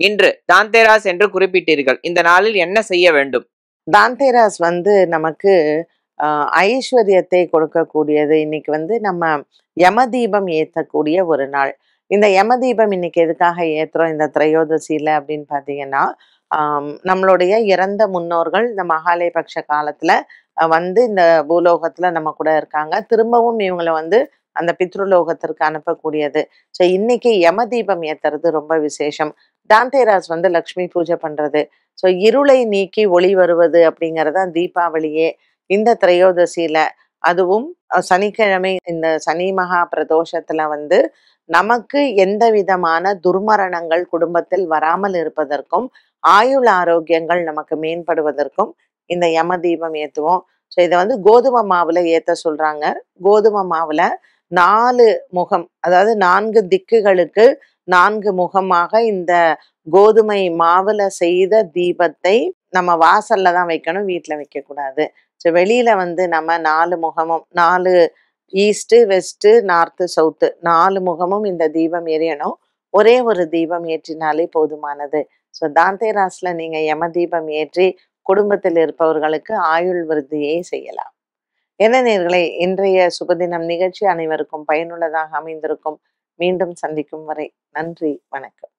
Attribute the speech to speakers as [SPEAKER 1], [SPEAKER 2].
[SPEAKER 1] இன்று தாந்தேராஸ் என்று குறிப்பிட்டீர்கள். இந்த நாளில் என்ன செய்ய வேண்டும்?
[SPEAKER 2] தாந்தேராஸ் நமக்கு ஐஸ்வர்யத்தை கொடுக்கக்கூடியது. இன்னைக்கு நம்ம யம தீபம் ஏத்தக்கூடிய ஒரு நாள். இந்த யம தீபம் இன்னைக்கு எதுக்காக ஏத்துறோம் இந்த திரையோதசியில அப்படின்னு பார்த்தீங்கன்னா, நம்மளுடைய இறந்த முன்னோர்கள் இந்த மகாலயபக்ஷ காலத்துல இந்த பூலோகத்துல நம்ம கூட இருக்காங்க. திரும்பவும் இவங்கள அந்த பித்ருலோகத்திற்கு அனுப்பக்கூடியது. ஸோ இன்னைக்கு யம தீபம் ஏத்துறது ரொம்ப விசேஷம். தாந்தேராஸ் லக்ஷ்மி பூஜை பண்றது. ஸோ இருளை நீக்கி ஒளி வருவது அப்படிங்கிறது தான் தீபாவளியே. இந்த திரையோதசியில அதுவும் சனிக்கிழமை இந்த சனி மகா பிரதோஷத்துல நமக்கு எந்த விதமான துர்மரணங்கள் குடும்பத்தில் வராமல் இருப்பதற்கும் ஆயுள் ஆரோக்கியங்கள் நமக்கு மேம்படுவதற்கும் இந்த யம தீபம் ஏத்துவோம். ஸோ இதை கோதுமை மாவுல ஏத்த சொல்றாங்க. கோதுமை மாவுல 4 முகம், அதாவது 4 திக்குகளுக்கு 4 முகமாக இந்த கோதுமை மாவுல செய்த தீபத்தை நம்ம வாசல்ல தான் வைக்கணும், வீட்டுல வைக்க கூடாது. ஸோ வெளியில நம்ம 4 முகமும் 4 ஈஸ்ட், வெஸ்ட், நார்த்து, சவுத்து 4 முகமும் இந்த தீபம் எரியணும். ஒரே ஒரு தீபம் ஏற்றினாலே போதுமானது. ஸோ தாந்தேராஸ்ல நீங்க யம தீபம் ஏற்றி குடும்பத்தில் இருப்பவர்களுக்கு ஆயுள் விருத்தியை செய்யலாம். என்ன நேயர்களே, இன்றைய சுபதினம் நிகழ்ச்சி அனைவருக்கும் பயனுள்ளதாக அமைந்திருக்கும். மீண்டும் சந்திக்கும் வரை நன்றி, வணக்கம்.